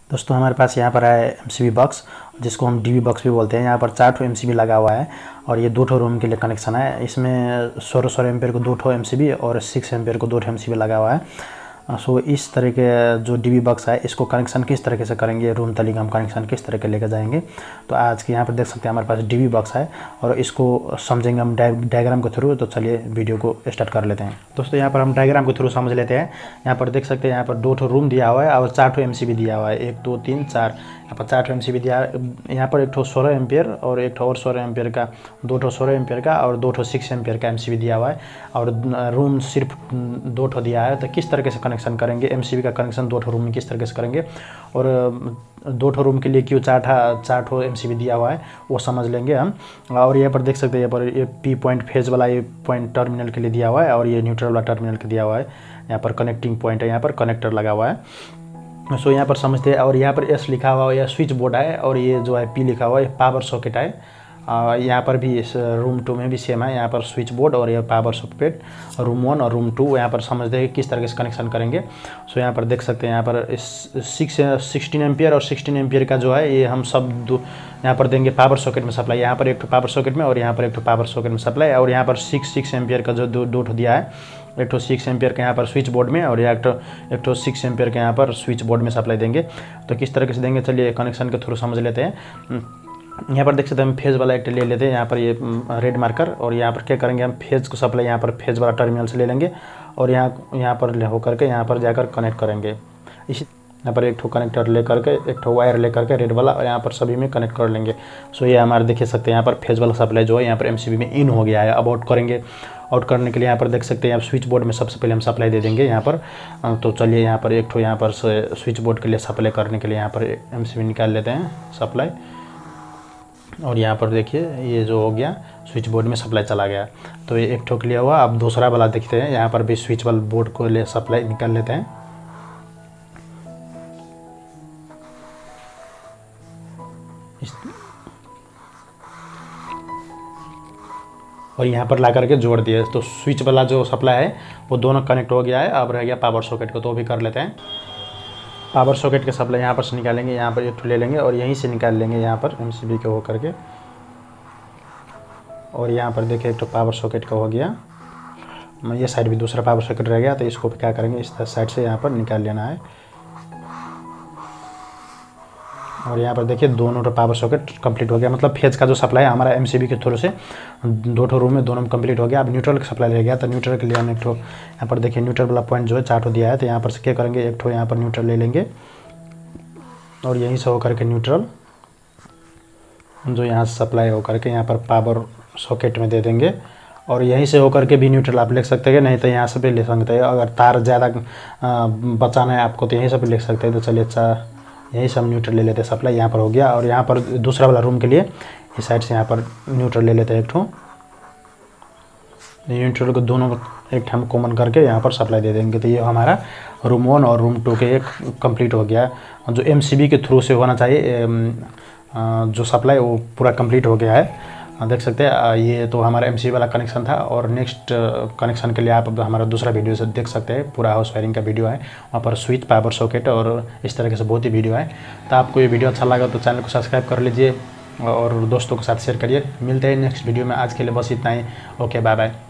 दोस्तों हमारे पास यहाँ पर है MCB बॉक्स, जिसको हम DB बॉक्स भी बोलते हैं। यहाँ पर 4 MCB लगा हुआ है और ये 2 रूम के लिए कनेक्शन है। इसमें 16 एम्पेयर को 2 MCB और 6 एम्पेयर को 2 MCB लगा हुआ है। सो इस तरह के जो DB बॉक्स है, इसको कनेक्शन किस तरीके से करेंगे, रूम तली का हम कनेक्शन किस तरह के लेकर जाएंगे, तो आज के यहाँ पर देख सकते हैं हमारे पास DB बॉक्स है और इसको समझेंगे हम डायग्राम के थ्रू। तो चलिए वीडियो को स्टार्ट कर लेते हैं। दोस्तों यहाँ पर हम डायग्राम के थ्रू समझ लेते हैं। यहाँ पर देख सकते हैं यहाँ पर 2 रूम दिया हुआ है और 4 MCB दिया हुआ है, 1 2 3 4। यहाँ पर 4 MCB दिया है। यहाँ पर 1 16 एम्पियर और 1 और 16 एम्पियर का, 2 16 एम्पियर का और 2 6 एम्पियर का MCB दिया हुआ है और रूम सिर्फ 2 दिया है। तो किस तरीके से कनेक्शन करेंगे, MCB का कनेक्शन 2 रूम में किस तरीके से करेंगे और 2 रूम के लिए क्यों 4 MCB दिया हुआ है वो समझ लेंगे हम। और यहाँ पर देख सकते हैं यहाँ पर ये P पॉइंट फेज वाला ये पॉइंट टर्मिनल के लिए दिया हुआ है और ये न्यूट्रल वाला टर्मिनल के दिया हुआ है। यहाँ पर कनेक्टिंग पॉइंट है, यहाँ पर कनेक्टर लगा हुआ है। सो यहाँ पर समझते हैं। और यहाँ पर S लिखा हुआ है, यह स्विच बोर्ड है और ये जो है P लिखा हुआ है पावर सॉकेट है। यहाँ पर भी इस रूम 2 में भी सेम है, यहाँ पर स्विच बोर्ड और यह पावर सॉकेट रूम 1 और रूम 2। यहाँ पर समझते हैं किस तरह से कनेक्शन करेंगे। सो यहाँ पर देख सकते हैं यहाँ पर 16 एम्पियर और 16 एम्पियर का जो है ये हम सब यहाँ पर देंगे पावर सॉकेट में सप्लाई। यहाँ पर एक पावर सॉकेट में और यहाँ पर एक पावर सॉकेट में सप्लाई। और यहाँ पर 6 एम्पियर का जो दो दिया है, एक 6 एम्पियर का यहाँ पर स्विच बोर्ड में और एक 6 एम्पियर का यहाँ पर स्विच बोर्ड में सप्लाई देंगे। तो किस तरह से देंगे चलिए कनेक्शन के थ्रू समझ लेते हैं। यहाँ पर देख सकते हैं हम फेज वाला एक ले लेते हैं, यहाँ पर ये रेड मार्कर। और यहाँ पर क्या करेंगे हम फेज को सप्लाई यहाँ पर फेज वाला टर्मिनल से ले लेंगे और यहाँ पर होकर के यहाँ पर जाकर कनेक्ट करेंगे। इसी यहाँ पर एक कनेक्टर लेकर के, एक वायर लेकर के रेड वाला, और यहाँ पर सभी में कनेक्ट कर लेंगे। सो ये हमारे देख सकते हैं यहाँ पर फेज वाला सप्लाई जो है यहाँ पर MCB में इन हो गया है। अब आउट करेंगे। आउट करने के लिए यहाँ पर देख सकते हैं आप स्विच बोर्ड में सबसे पहले हम सप्लाई दे देंगे यहाँ पर। तो चलिए यहाँ पर एक यहाँ पर स्विच बोर्ड के लिए सप्लाई करने के लिए यहाँ पर MCB निकाल लेते हैं सप्लाई। और यहाँ पर देखिए ये जो हो गया स्विच बोर्ड में सप्लाई चला गया। तो ये एक ठोक लिया हुआ। अब दूसरा वाला देखते हैं, यहाँ पर भी स्विच वाला बोर्ड को ले सप्लाई निकाल लेते हैं। और यहाँ पर ला करके जोड़ दिए। तो स्विच वाला जो सप्लाई है वो दोनों कनेक्ट हो गया है। अब रह गया पावर सॉकेट को, तो भी कर लेते हैं। पावर सॉकेट के सप्लाई यहाँ पर से निकालेंगे, यहाँ पर एक ले लेंगे और यहीं से निकाल लेंगे यहाँ पर MCB के हो करके। और यहाँ पर देखिए एक तो पावर सॉकेट का हो गया। ये साइड भी दूसरा पावर सॉकेट रह गया, तो इसको क्या करेंगे इस साइड से यहाँ पर निकाल लेना है। और यहाँ पर देखिए दोनों पावर सॉकेट कंप्लीट हो गया। मतलब फेज का जो सप्लाई है हमारा MCB के थ्रू से 2 रूम में दोनों में कंप्लीट हो गया। अब न्यूट्रल का सप्लाई रह गया, तो न्यूट्रल के लिए हम एक यहाँ पर देखिए न्यूट्रल वाला पॉइंट जो है 4 दिया है। तो यहाँ पर से क्या करेंगे, एक यहाँ पर न्यूट्रल ले लेंगे और यहीं से होकर के न्यूट्रल जो यहाँ से सप्लाई होकर के यहाँ पर पावर सॉकेट में दे देंगे। और यहीं से होकर के भी न्यूट्रल आप लिख सकते हैं, नहीं तो यहाँ से भी ले सकते हैं। अगर तार ज़्यादा बचाना है आपको तो यहीं से भी लिख सकते हैं। तो चलिए यहीं से हम न्यूट्रल ले लेते हैं सप्लाई। यहाँ पर हो गया। और यहाँ पर दूसरा वाला रूम के लिए इस साइड से यहाँ पर न्यूट्रल ले लेते हैं एक न्यूट्रल को दोनों एक हम कॉमन करके यहाँ पर सप्लाई दे देंगे। तो ये हमारा रूम 1 और रूम 2 के एक कंप्लीट हो गया। जो MCB के थ्रू से होना चाहिए जो सप्लाई वो पूरा कंप्लीट हो गया है। देख सकते हैं ये तो हमारा MCB वाला कनेक्शन था। और नेक्स्ट कनेक्शन के लिए आप हमारा दूसरा वीडियो से देख सकते हैं, पूरा हाउस वायरिंग का वीडियो है। वहाँ पर स्विच, पावर सॉकेट और इस तरीके से बहुत ही वीडियो है। तो आपको ये वीडियो अच्छा लगा तो चैनल को सब्सक्राइब कर लीजिए और दोस्तों के साथ शेयर करिए। मिलते हैं नेक्स्ट वीडियो में। आज के लिए बस इतना ही। Okay, bye bye.